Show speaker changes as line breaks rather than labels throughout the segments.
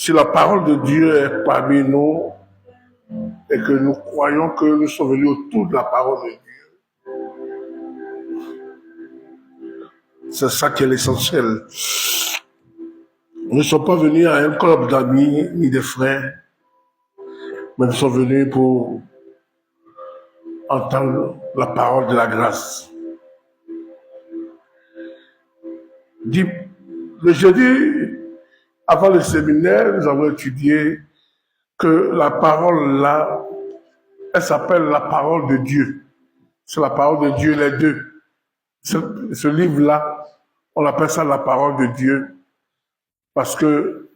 Si la parole de Dieu est parmi nous et que nous croyons que nous sommes venus autour de la parole de Dieu, c'est ça qui est l'essentiel. Nous ne sommes pas venus à un club d'amis ni de frères, mais nous sommes venus pour entendre la parole de la grâce. Le jeudi, avant le séminaire, nous avons étudié que la parole là, elle s'appelle la parole de Dieu. C'est la parole de Dieu, les deux. Ce livre-là, on appelle ça la parole de Dieu parce que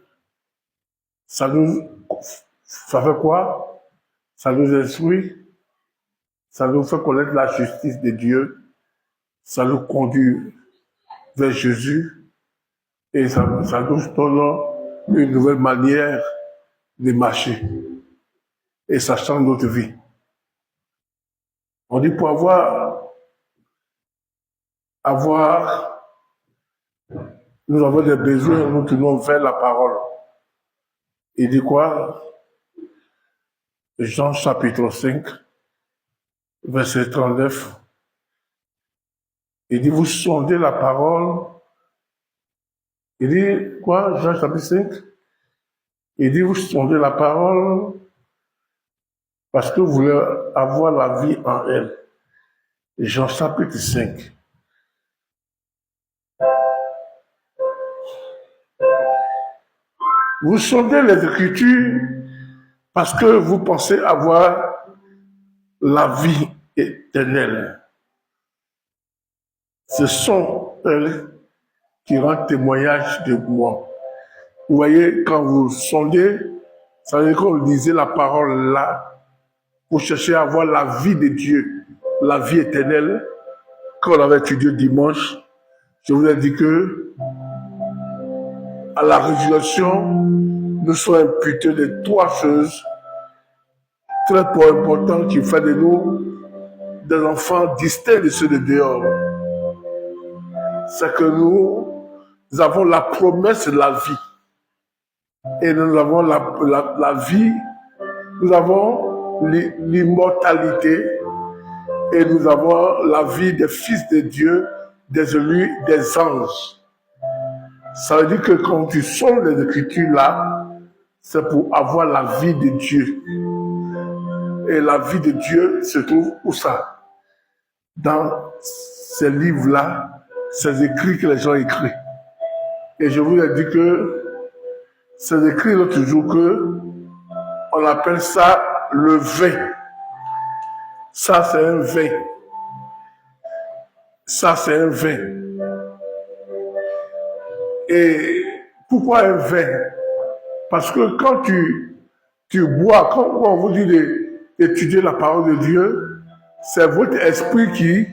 ça fait quoi? Ça nous instruit, ça nous fait connaître la justice de Dieu, ça nous conduit vers Jésus et ça nous donne une nouvelle manière de marcher et ça change notre vie. On dit pour nous avons des besoins, nous tournons vers la parole. Il dit quoi? Jean chapitre 5, verset 39. Il dit, vous sondez la parole. Il dit quoi? Jean chapitre 5. Il dit, vous sondez la parole parce que vous voulez avoir la vie en elle. Jean chapitre 5. Vous sondez les Écritures parce que vous pensez avoir la vie éternelle. Ce sont elles qui rendent témoignage de moi. Vous voyez, quand vous sondez, ça veut dire que vous lisez la parole là, vous cherchez à avoir la vie de Dieu, la vie éternelle. Quand on avait étudié dimanche, je vous ai dit que à la résurrection, nous sommes imputés de trois choses très importantes qui font de nous des enfants distincts de ceux de dehors. C'est que nous avons la promesse de la vie. Et nous avons la vie, nous avons l'immortalité et nous avons la vie des fils de Dieu, des élus, des anges. Ça veut dire que quand tu sondes les Écritures là, c'est pour avoir la vie de Dieu. Et la vie de Dieu se trouve où ça? Dans ces livres-là, ces écrits que les gens écrivent. Et je vous ai dit que ces écrits là toujours que on appelle ça le vin. Ça c'est un vin. Ça c'est un vin. Et pourquoi un vin? Parce que quand tu bois, quand on vous dit d'étudier la parole de Dieu, c'est votre esprit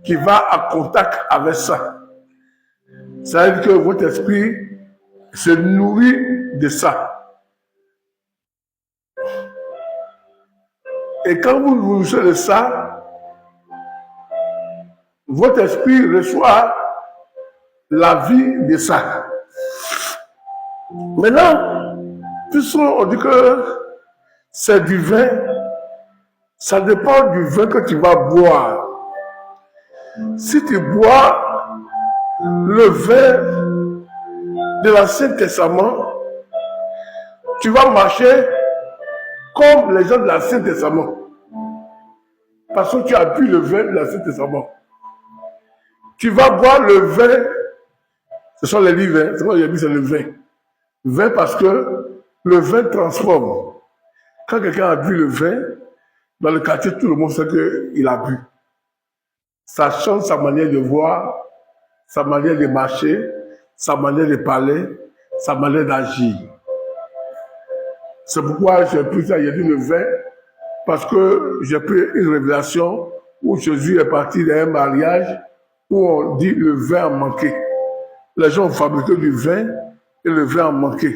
qui va en contact avec ça. Ça veut dire que votre esprit se nourrit de ça. Et quand vous nourrissez de ça, votre esprit reçoit la vie de ça. Maintenant, puisqu'on dit que c'est du vin, ça dépend du vin que tu vas boire. Si tu bois le vin de l'Ancien Testament, tu vas marcher comme les gens de l'Ancien Testament. Parce que tu as bu le vin de l'Ancien Testament. Tu vas boire le vin, ce sont les livres, hein, c'est moi j'ai dit c'est le vin. Vin parce que le vin transforme. Quand quelqu'un a bu le vin, dans le quartier, tout le monde sait qu'il a bu. Ça change sa manière de voir, sa manière de marcher, sa manière de parler, sa manière d'agir. C'est pourquoi j'ai pris ça, j'ai dit le vin, parce que j'ai pris une révélation où Jésus est parti d'un mariage où on dit le vin a manqué. Les gens ont fabriqué du vin et le vin a manqué.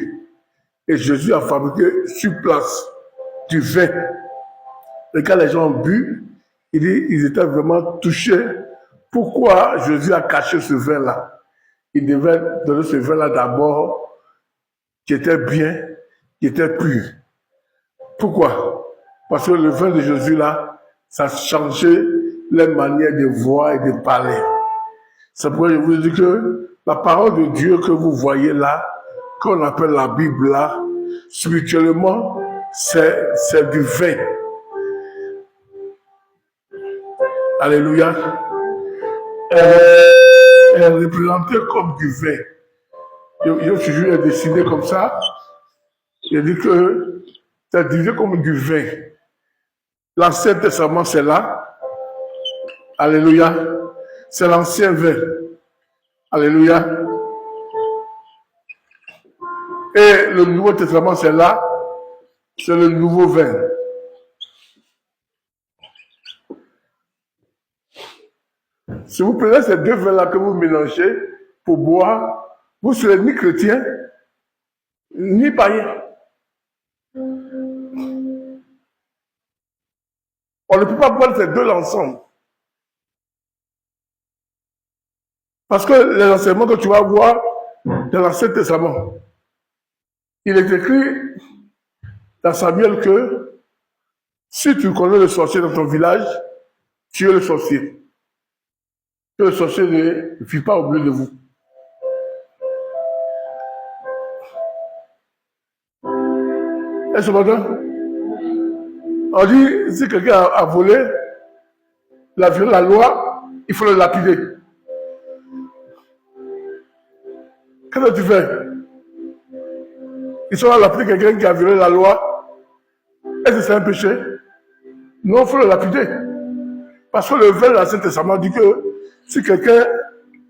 Et Jésus a fabriqué sur place du vin. Et quand les gens ont bu, ils étaient vraiment touchés. Pourquoi Jésus a caché ce vin-là? Il devait donner ce vin-là d'abord, qui était bien, qui était pur. Pourquoi? Parce que le vin de Jésus là, ça changeait les manières de voir et de parler. C'est pourquoi je vous dis que la parole de Dieu que vous voyez là, qu'on appelle la Bible là, spirituellement, c'est du vin. Alléluia. Elle est représentée comme du vin. Je l'ai dessiné comme ça. J'ai dit que c'est divisé comme du vin. L'Ancien Testament, c'est là. Alléluia. C'est l'ancien vin. Alléluia. Et le Nouveau Testament, c'est là. C'est le nouveau vin. Si vous prenez ces deux vins-là que vous mélangez pour boire, vous ne serez ni chrétien, ni païen. On ne peut pas boire ces deux ensemble. Parce que les enseignements que tu vas voir dans l'Ancien Testament, il est écrit dans Samuel que si tu connais le sorcier dans ton village, tu es le sorcier. Que le sorcier ne vit pas au milieu de vous. Et cependant, on dit, si quelqu'un a volé, a violé la loi, il faut le lapider. Qu'est-ce que tu fais? Ils sont là lapider quelqu'un qui a violé la loi. Est-ce que c'est un péché? Non, il faut le lapider. Parce que le vin de l'Ancien Testament dit que si quelqu'un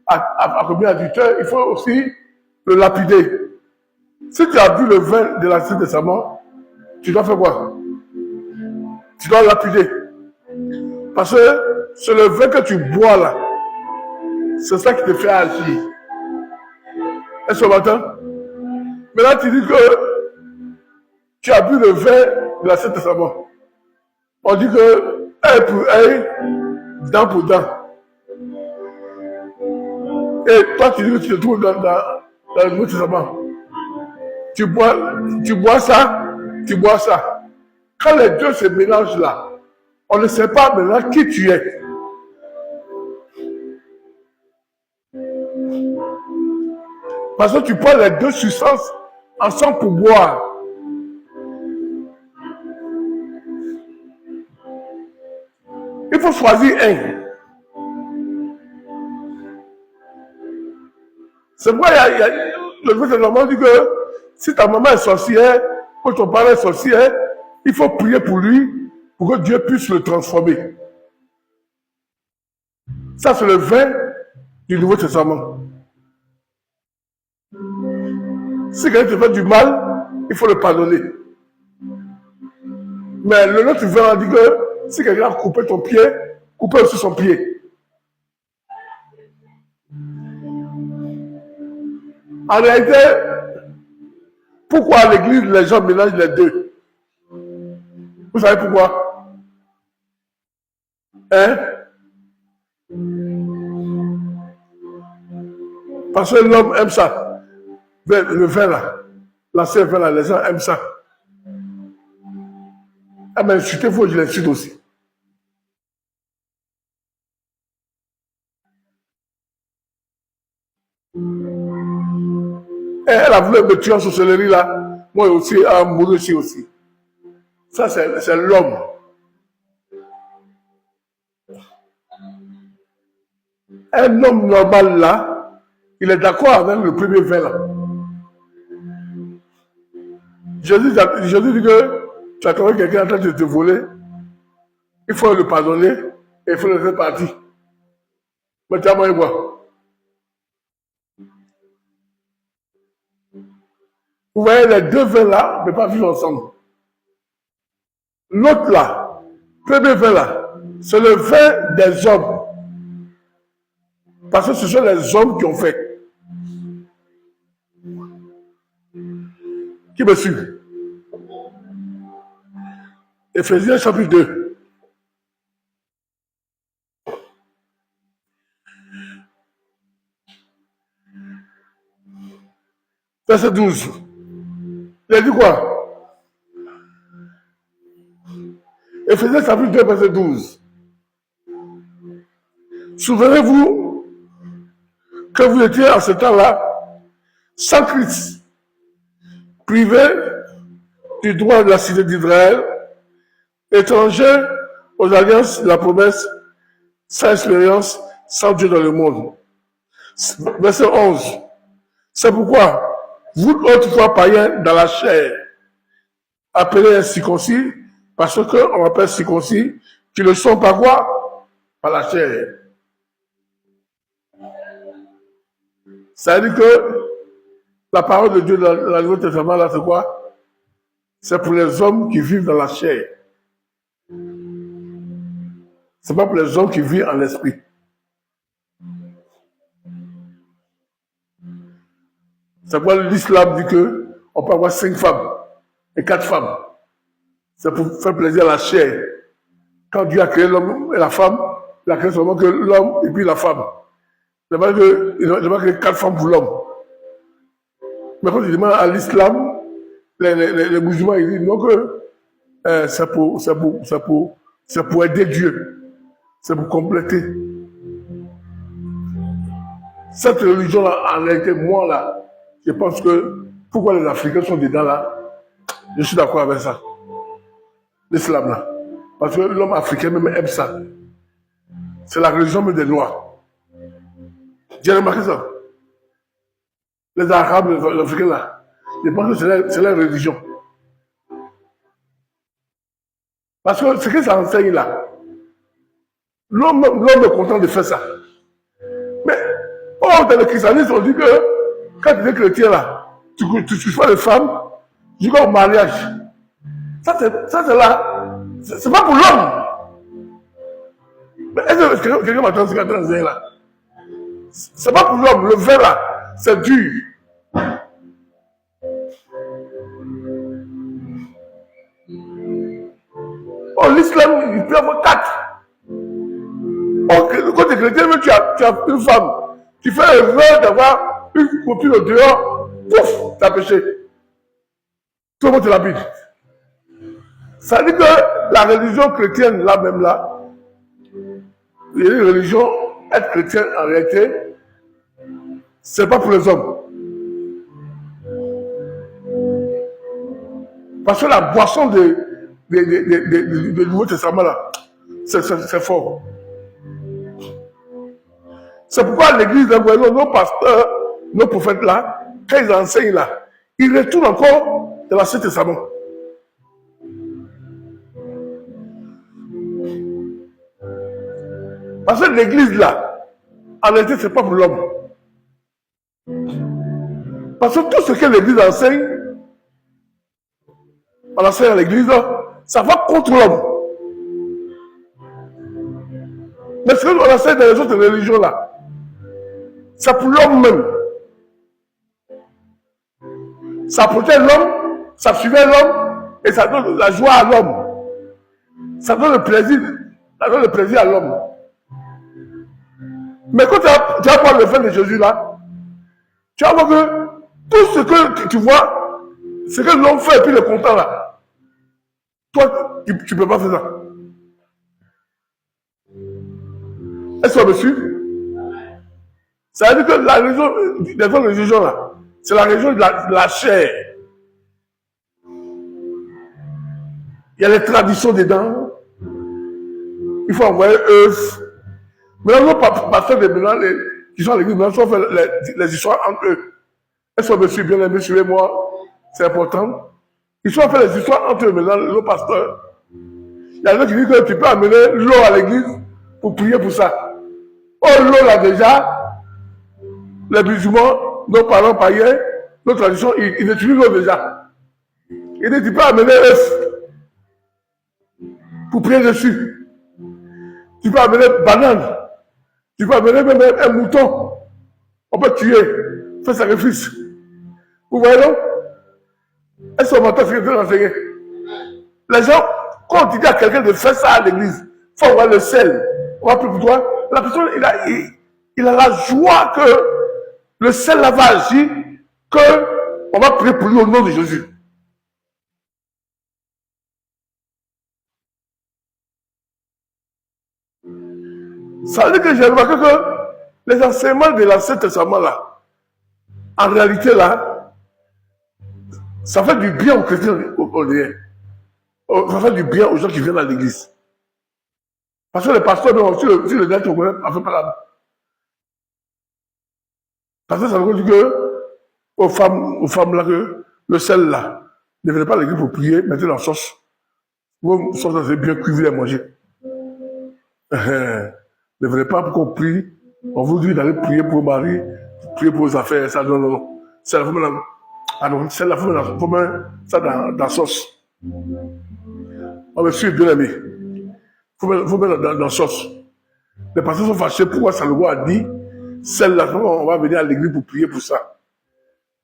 a commis adultère, il faut aussi le lapider. Si tu as bu le vin de l'Ancien Testament, tu dois faire quoi? Tu dois lapider. Parce que c'est le vin que tu bois là. C'est ça qui te fait agir. Est-ce que matin? Maintenant, tu dis que tu as bu le vin de l'Ancien Testament. On dit que œil pour œil, dent pour dent. Et toi, tu dis que tu te trouves dans le Nouveau Testament. Tu bois ça, tu bois ça. Quand les deux se mélangent là, on ne sait pas maintenant qui tu es. Parce que tu prends les deux substances ensemble pour boire. Il faut choisir un. C'est pourquoi le Nouveau Testament dit que si ta maman est sorcière, ou ton père est sorcier, il faut prier pour lui, pour que Dieu puisse le transformer. Ça, c'est le vin du Nouveau Testament. Si quelqu'un te fait du mal, il faut le pardonner. Mais le autre vin dit que si quelqu'un a coupé ton pied, coupez aussi son pied. En réalité, pourquoi à l'église les gens mélangent les deux? Vous savez pourquoi? Hein? Parce que l'homme aime ça. Le vin là, l'ancien vin là, les gens aiment ça. Ah mais insulter, il faut que je l'insulte aussi. Et elle a voulu me tuer en sorcellerie là. Moi aussi, à mourir ici aussi. Ça, c'est l'homme. Un homme normal là, il est d'accord avec le premier vin là. Jésus dit que tu as trouvé quelqu'un en train de te voler, il faut le pardonner et il faut le faire partir. Mais tu as moyen quoi? Vous voyez, les deux vins là ne peuvent pas vivre ensemble. L'autre là, premier vin là, c'est le vin des hommes. Parce que ce sont les hommes qui ont fait. Qui me suit? Éphésiens chapitre 2. Verset 12. Il a dit quoi? Éphésiens chapitre 2, verset 12. Souvenez-vous que vous étiez en ce temps-là sans Christ, privés du droit de la cité d'Israël, étrangers aux alliances de la promesse, sans expérience, sans Dieu dans le monde. Verset 11. C'est pourquoi, vous autrefois païens dans la chair, appelés incirconcis, parce qu'on appelle circoncis, qui ne sont pas quoi? Par la chair. Ça veut dire que la parole de Dieu dans le Nouveau Testament, là, c'est quoi? C'est pour les hommes qui vivent dans la chair. C'est pas pour les hommes qui vivent en esprit. C'est pourquoi l'islam dit que on peut avoir 5 femmes et 4 femmes. C'est pour faire plaisir à la chair. Quand Dieu a créé l'homme et la femme, il a créé seulement que l'homme et puis la femme. Il n'a pas créé 4 femmes pour l'homme. Mais quand tu demandes à l'islam, les musulmans, ils disent non que c'est pour aider Dieu. C'est pour compléter. Cette religion-là, en réalité, moi, là, je pense que pourquoi les Africains sont dedans, là, je suis d'accord avec ça. L'islam, là. Parce que l'homme africain même aime ça. C'est la religion même des Noirs. J'ai remarqué ça. Les Arabes, les Africains, là, je pense que c'est la religion. Parce que ce que ça enseigne, là, l'homme est content de faire ça. Mais, dans le christianisme, on dit que quand tu es chrétien, là, tu fais les femmes, tu vas au mariage. Ça, c'est là. C'est pas pour l'homme. Mais est-ce que quelqu'un m'attend ce qu'il est en train de dire là? C'est pas pour l'homme. Le vin, là, c'est dur. Oh, l'islam, il peut avoir 4. Oh, quand tu es chrétien, tu as une femme. Tu fais l'erreur d'avoir une copine au dehors. Pouf, tu as péché. Tout le monde te l'habite. Ça dit que la religion chrétienne, là même là, il y a une religion, être chrétien en réalité, c'est pas pour les hommes. Parce que la boisson du Nouveau Testament là, c'est fort. C'est pourquoi l'église, nos pasteurs, nos prophètes là, quand ils enseignent là, ils retournent encore dans l'Ancien Testament. Parce que l'église là, en réalité, c'est pas pour l'homme. Parce que tout ce que l'église enseigne, on enseigne à l'église, ça va contre l'homme. Mais ce qu'on enseigne dans les autres religions là, c'est pour l'homme même. Ça protège l'homme, ça suivait l'homme et ça donne la joie à l'homme. Ça donne le plaisir à l'homme. Mais quand tu vas voir le fin de Jésus là, tu vas voir que tout ce que tu vois, ce que l'homme fait et puis le content là, toi, tu ne peux pas faire ça. Est-ce qu'on me suit? Ça veut dire que la religion, des autres religions là, c'est la religion de la chair. Il y a les traditions dedans. Il faut envoyer œufs. Maintenant, nos pasteurs de maintenant, qui sont à l'église, maintenant, sont fait les histoires entre eux. Est-ce qu'on me suit bien aimé, suivez-moi? C'est important. Ils sont fait les histoires entre eux maintenant, nos pasteurs. Il y a des qui disent que tu peux amener l'eau à l'église pour prier pour ça. Oh, l'eau là déjà, les musulmans, nos parents païens, nos traditions, ils utilisent l'eau déjà. Il dit tu peux amener œuf pour prier dessus. Tu peux amener banane. Tu peux amener même un mouton. On peut tuer, faire sacrifice. Vous voyez donc? Est-ce qu'on m'entend ce que je veux enseigner? Les gens, quand on dit à quelqu'un de faire ça à l'église, il faut avoir le sel. On va plus pour toi. La personne, il a la joie que le sel là va agir, qu'on va prier pour lui au nom de Jésus. Ça veut dire que j'ai remarqué que les enseignements de l'Ancien Testament là, en réalité là, ça fait du bien aux chrétiens ça fait du bien aux gens qui viennent à l'église. Parce que les pasteurs, si le gars ne fait pas là. Parce que ça veut dire que aux femmes là, que le sel là, ne venez pas à l'église pour prier, mettez dans la sauce. Vous sauce bien cuivre et manger. Ne venez pas pour qu'on prie. On vous dit d'aller prier pour Marie, prier pour vos affaires, ça, non, non, non. C'est la femme, ah non, c'est la femme, faut mettre ça dans la sauce. On me suit, bien aimé. Faut mettre dans la sauce. Les pasteurs sont fâchés, pourquoi ça le voit a dit, celle-là, on va venir à l'église pour prier pour ça.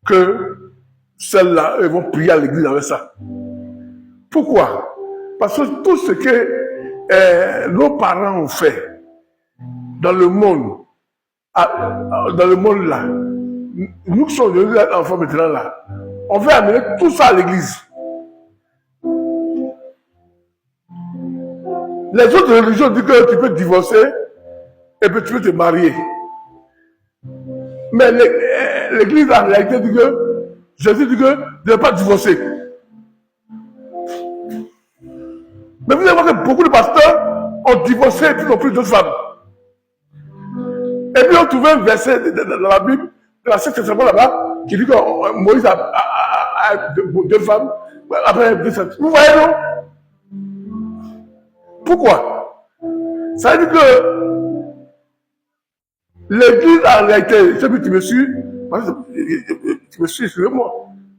Que celles-là, elles vont prier à l'église avec ça. Pourquoi? Parce que tout ce que nos parents ont fait dans le monde là, nous qui sommes devenus enfants maintenant là, on veut amener tout ça à l'église. Les autres religions disent que tu peux te divorcer et puis tu peux te marier. Mais l'église en réalité dit que Jésus dit que tu ne peux pas divorcer. Mais vous allez voir que beaucoup de pasteurs ont divorcé et puis n'ont plus d'autres femmes. Et puis on trouve un verset dans la Bible, dans la 7 Testament là-bas, qui dit que Moïse a deux femmes, après deux femmes. Vous voyez, non? Pourquoi? Ça veut dire que l'église en réalité, celui qui me suit, tu me suis, excusez-moi.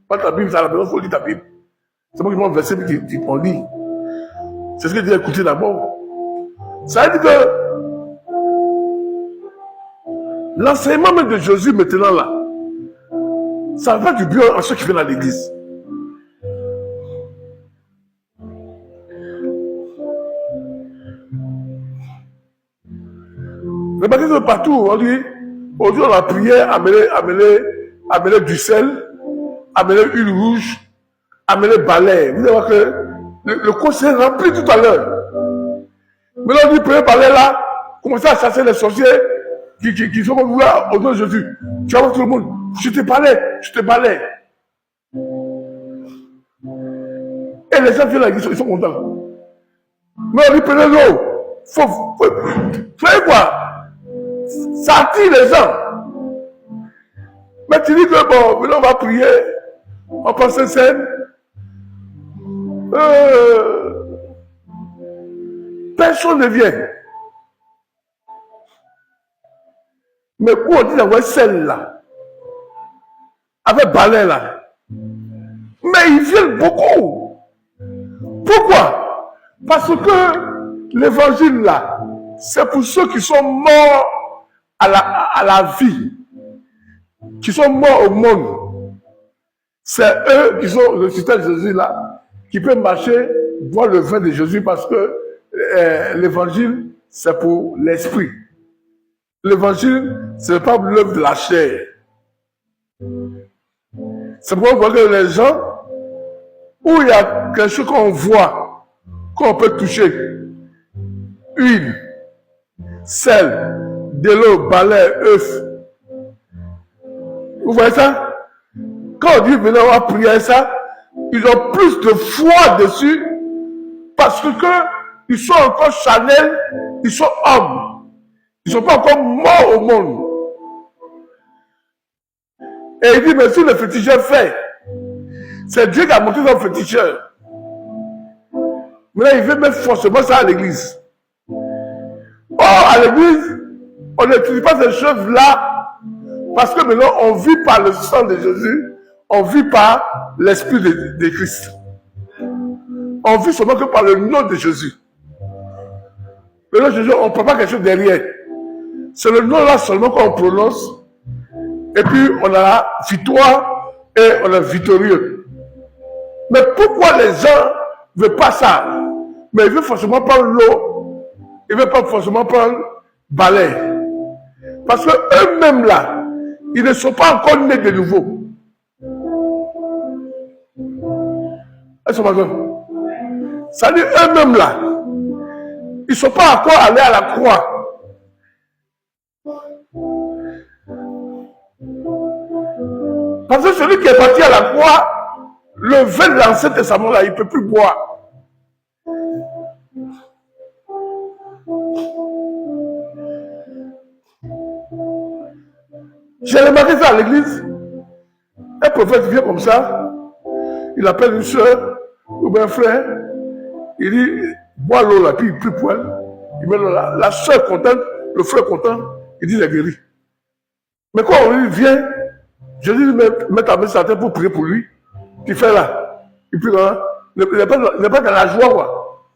Pas ta Bible, ça la maison, il faut lire ta Bible. C'est moi qui prends un verset qu'on lit. C'est ce que j'ai écouté d'abord. Ça veut dire que l'enseignement même de Jésus maintenant là, ça va du bien à ceux qui viennent à l'église. Remarquez que partout, on dit, aujourd'hui on a prié, amener du sel, amener huile rouge, amener balai. Vous allez voir que le conseil est rempli tout à l'heure. Maintenant on dit, prenez balai là, commencez à chasser les sorciers qui sont comme vous là, au nom de Jésus. Tu vas voir tout le monde, je te balai. Et les gens viennent à l'église, ils sont contents. Mais on dit, prenez l'eau. Faites quoi? Ça attire les gens. Mais tu dis que bon, maintenant on va prier, on passe une scène. Personne ne vient. Mais où on dit d'avoir celle là, avec balai là, mais ils viennent beaucoup. Pourquoi? Parce que l'évangile là, c'est pour ceux qui sont morts à la vie, qui sont morts au monde. C'est eux qui sont le système de Jésus là, qui peuvent marcher, boire le vin de Jésus parce que l'évangile, c'est pour l'esprit. L'évangile, c'est pas l'œuvre de la chair. C'est pourquoi on voit que les gens, où il y a quelque chose qu'on voit, qu'on peut toucher, huile, sel, de l'eau, balai, œuf. Vous voyez ça? Quand on dit maintenant on va prier ça, ils ont plus de foi dessus parce que ils sont encore charnels, ils sont hommes. Ils ne sont pas encore morts au monde. Et il dit, mais si le féticheur fait, c'est Dieu qui a montré son féticheur. Maintenant, il veut mettre forcément ça à l'église. Or, à l'église, on n'utilise pas ces choses-là parce que maintenant, on vit par le sang de Jésus, on vit par l'esprit de Christ. On vit seulement que par le nom de Jésus. Le nom de Jésus, on ne prend pas quelque chose derrière. C'est le nom là seulement qu'on prononce. Et puis on a la victoire et on est victorieux. Mais pourquoi les gens ne veulent pas ça? Mais ils veulent forcément prendre l'eau. Ils ne veulent pas forcément prendre balai. Parce que eux-mêmes là, ils ne sont pas encore nés de nouveau. Ça dit eux-mêmes là, ils ne sont pas encore allés à la croix. Parce que celui qui est parti à la croix, le vin de l'Ancien Testament, là, il ne peut plus boire. J'ai remarqué ça à l'église. Un prophète vient comme ça, il appelle une soeur ou bien un frère, il dit, bois l'eau là, puis il prie pour elle. Il met l'eau là. La soeur est contente, le frère est content, il dit, il est guéri. Mais quand on lui vient, je dis, mets ta main sur la tête pour prier pour lui. Tu fais là. Il prie là. Il n'est pas dans la joie, quoi.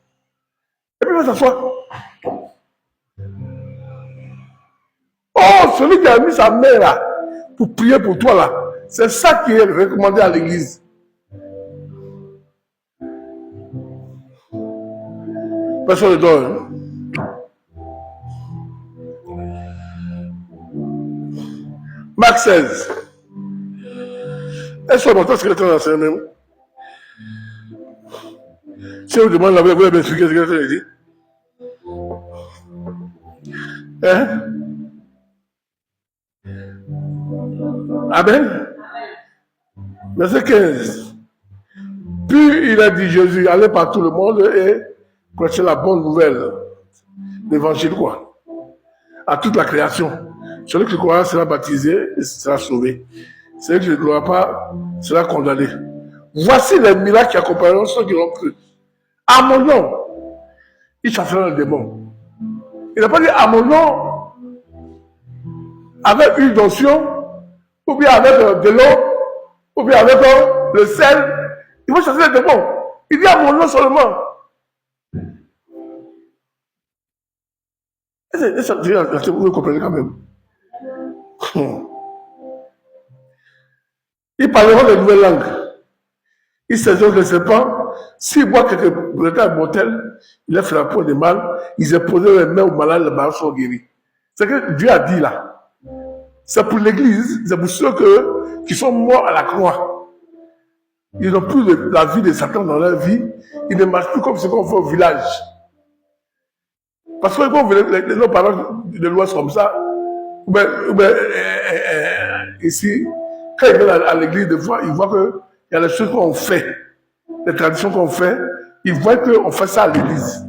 Et puis il va s'asseoir. Oh, celui qui a mis sa main là, pour prier pour toi là, c'est ça qui est recommandé à l'église. Personne ne dort. Hein? Marc 16. Est-ce que votre secrétaire d'enseignement? Si on vous demande, vous avez bien expliqué ce que secrétaire dit. Hein? Amen. Verset 15. Puis il a dit Jésus, allez par tout le monde et prêchez la bonne nouvelle. L'évangile quoi? À toute la création. Celui qui croira sera baptisé et sera sauvé. Celui qui ne croira pas sera condamné. Voici les miracles qui accompagneront ceux qui l'ont cru. À mon nom, ils chasseront le démon. Il n'a pas dit à mon nom, avec une onction, ou bien avec de l'eau, ou bien avec le sel. Il faut chasser les démons. Il dit à mon nom seulement. Vous comprenez quand même. Ils parleront de nouvelles langues. Ils saisiront le serpent. S'ils voient quelques bretelles mortelles, il leur fera point de mal. Ils imposeront les mains aux malades, les malades sont guéris. C'est ce que Dieu a dit là. C'est pour l'église, c'est pour ceux qui sont morts à la croix. Ils n'ont plus la vie de Satan dans leur vie. Ils ne marchent plus comme ce qu'on fait au village. Parce que quand nos parents de loi sont comme ça, ici, quand ils viennent à l'église, des fois, ils voient qu'il y a les choses qu'on fait, les traditions qu'on fait, ils voient qu'on fait ça à l'église.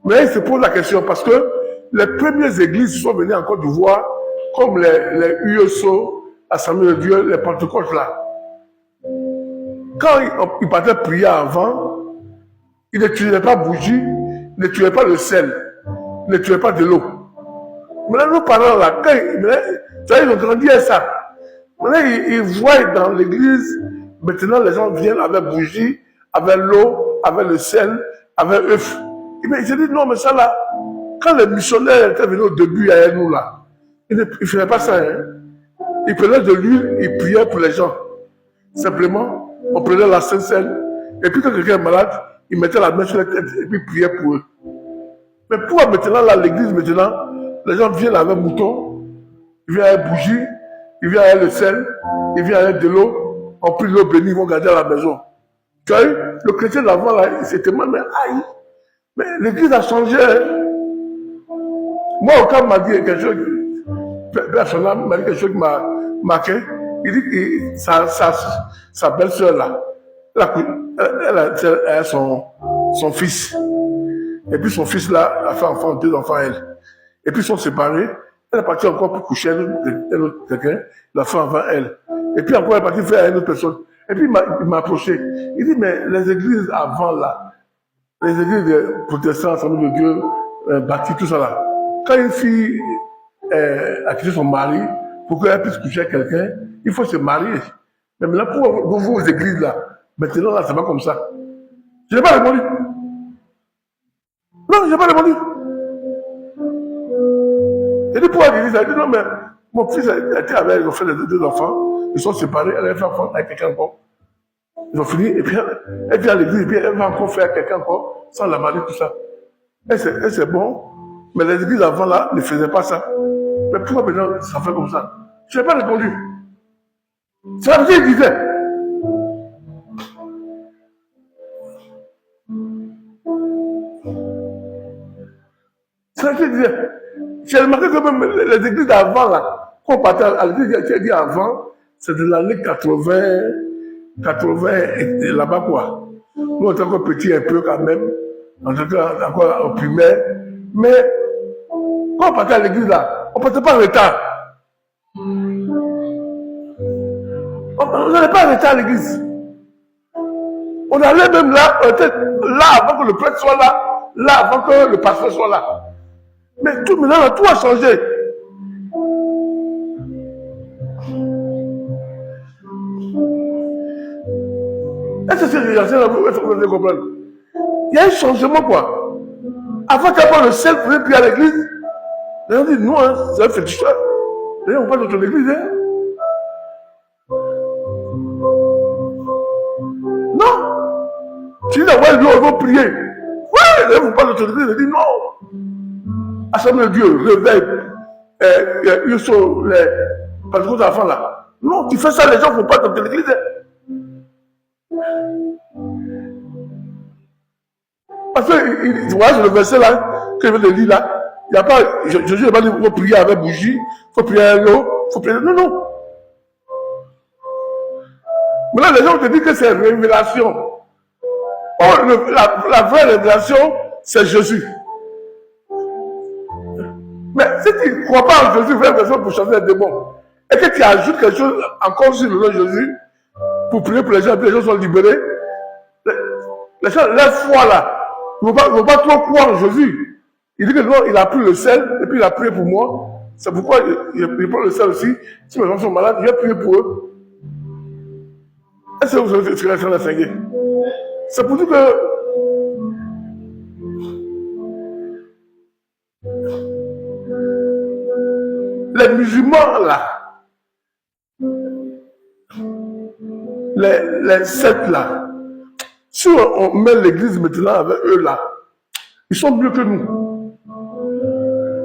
Mais ils se posent la question parce que les premières églises sont venues en Côte d'Ivoire, comme les USO, Assemblée de Dieu, les Pentecôtes là. Quand ils partaient prier avant, ils n'utilisaient pas bougie, ils n'utilisaient pas le sel, ils n'utilisaient pas de l'eau. Maintenant, nos parents là, quand ils ont grandi à ça. Maintenant, ils voient dans l'église, maintenant les gens viennent avec bougie, avec l'eau, avec le sel, avec œuf. Ils se disent non, mais ça là, quand les missionnaires étaient venus au début à nous là, ils ne faisaient pas ça. Hein. Ils prenaient de l'huile, ils priaient pour les gens. Simplement, on prenait la sainte sel, et puis quand quelqu'un est malade, ils mettaient la main sur la tête et puis priaient pour eux. Mais pourquoi maintenant là, l'église maintenant, les gens viennent avec un mouton, ils viennent avec bougie, ils viennent avec le sel, ils viennent avec de l'eau, on prie l'eau bénie, ils vont garder à la maison. Tu vois, le chrétien d'avant là, c'était mal, mais aïe, mais l'église a changé. Hein. Moi, quand on m'a dit quelque chose, personnellement, m'a dit quelque chose qui m'a marqué, il dit que sa belle-sœur là, elle a son fils. Et puis son fils là a fait enfant, 2 enfants elle. Et puis ils sont séparés. Elle est partie encore pour coucher avec quelqu'un, il a fait avant elle. Et puis encore elle est partie faire à une autre personne. Et puis il m'a approché. Il dit, mais les églises avant là, les églises de protestants, Assemblée de Dieu, bâties, tout ça là, quand une fille a quitté son mari, pour qu'elle puisse coucher avec quelqu'un, il faut se marier. Mais maintenant, pour vos églises là, maintenant là, c'est pas comme ça. Je n'ai pas répondu. Non, je n'ai pas répondu. Il dit, pourquoi il dit ça? Il dit, non, mais mon fils a été avec, ils ont fait les 2 enfants, ils sont séparés, elle a fait enfant avec quelqu'un encore. Ils ont fini, et puis elle vient à l'église, et puis elle va encore faire quelqu'un encore, sans la marier, tout ça. Et c'est bon, mais les églises avant là ne faisaient pas ça. Mais pourquoi maintenant ça fait comme ça? Je n'ai pas répondu. C'est la vie qu'il disait. C'est la vie qu'il disait. J'ai remarqué que même les églises d'avant là, quand on partait à l'église, j'ai dit avant, c'est de l'année 80, 80 et là-bas quoi. Nous, on était encore petits un peu quand même, on était encore au primaire, mais quand on partait à l'église là, on ne partait pas en retard. On n'allait pas en retard à l'église. On allait même là, on était là avant que le prêtre soit là avant que le pasteur soit là. Mais tout maintenant, tout a changé. Est-ce que c'est réalisé là pour comprendre? Il y a un changement quoi. Avant qu'après le sel pouvait prier à l'église, les gens disent non, hein, c'est un féticheur. Les gens vont pas dans ton église. Hein. Non. Tu dis, ouais, nous, on va prier. Ouais, les gens vont pas dans ton église. Ils disent non. Assemblée de Dieu, réveil, ils sont les patrons d'enfants là. Non, tu fais ça, les gens ne vont pas dans ton église. Parce que, voilà, c'est le verset là, que je viens de lire là. Il n'y a pas, Jésus n'a pas dit qu'il faut prier avec bougie, il faut prier avec l'eau, il faut prier. Non, non. Mais là, les gens te disent que c'est révélation. Oh, la vraie révélation, c'est Jésus. Mais si tu ne crois pas en Jésus, vraie révélation pour chasser les démons, et que tu ajoutes quelque chose encore sur le nom de Jésus, pour prier pour les gens, et puis les gens sont libérés, les gens, leur foi là, ils ne vont pas trop croire en Jésus. Il dit que non, il a pris le sel, et puis il a prié pour moi. C'est pourquoi il prend le sel aussi. Si mes gens sont malades, il va prier pour eux. Est-ce que vous savez ce que est en train d'enseigner? C'est pour dire que les musulmans là, les sectes là, si on met l'église maintenant avec eux là, ils sont mieux que nous.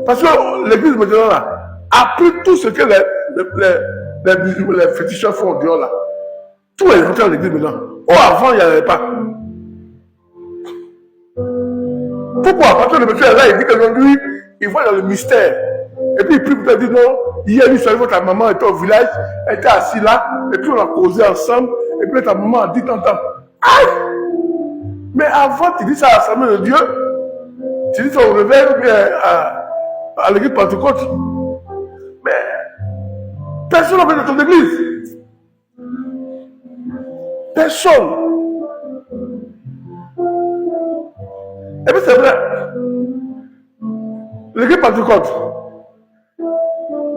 Parce que l'église maintenant là a pris tout ce que les féticheurs font dehors là. Tout est rentré dans l'église maintenant. Oh, avant, il n'y avait pas. Pourquoi? Parce que le monsieur est là, il dit que lui, il voit dans le mystère. Et puis il prie pour te dire non, hier, il savait que ta maman était au village, elle était assise là, et puis on a causé ensemble, et puis ta maman a dit tant. Aïe! Mais avant, tu dis ça à l'Assemblée de Dieu, tu dis ça au réveil, ou bien à l'église Pentecôte. Mais personne n'a fait de ton église. Personne. Et puis c'est vrai, l'église Pentecôte,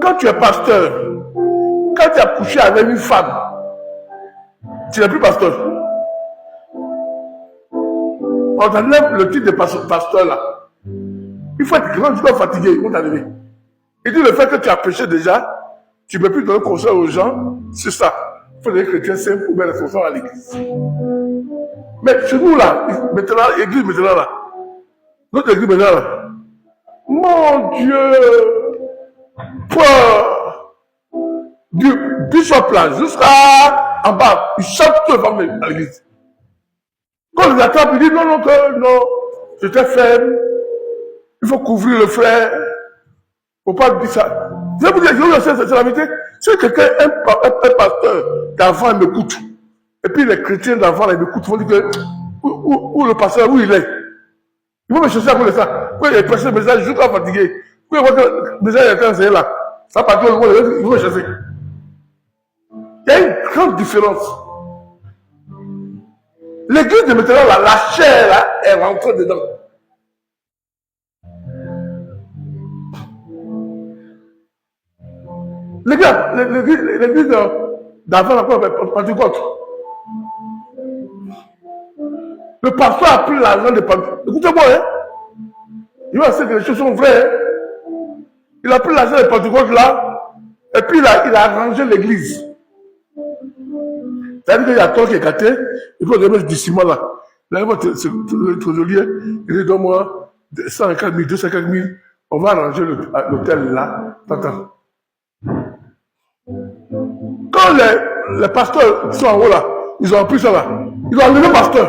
quand tu es pasteur, quand tu as couché avec une femme, tu n'es plus pasteur. On t'enlève le titre de pasteur là. Il faut être grand, tu dois fatiguer, ils vont t'enlever. Il dit le fait que tu as péché déjà, tu ne peux plus donner conseil aux gens, c'est ça. Il faut des chrétiens simples ou bien responsables à l'église. Mais chez nous là, maintenant, l'église maintenant là, notre église maintenant là, mon Dieu, du bishop là jusqu'à en bas, ils chantent tout le temps à l'église. Quand ils attrapent, ils disent non, non, j'étais faible, il faut couvrir le frère, il ne faut pas dire ça. Je vais vous dire, c'est la vérité. Si quelqu'un, un pasteur d'enfant m'écoute, et puis les chrétiens d'enfant m'écoutent, ils vont dire que où le pasteur, où il est. Ils vont me chercher à cause de ça. Quand il est prêché le message, je suis pas fatigué. Quand ils voient que le message est enseigné là, ça part tout le monde, ils vont me chercher. Il y a une grande différence. L'église de maintenant, là, la chair là, est rentrée dedans. L'église d'avant, la Pentecôte. Le pasteur a pris l'argent de Pentecôte. Écoutez-moi, hein. Il va dire que les choses sont vraies. Hein. Il a pris l'argent de Pentecôte là, et puis il a arrangé l'église. C'est-à-dire qu'il y a toi qui est gâté, il faut remettre du ciment là. Là, il va le trésorier, il dit donne-moi 150 000, 250 000, on va arranger l'hôtel là. Attends. Quand les pasteurs sont en haut là, ils ont pris ça là, ils ont enlevé le pasteur.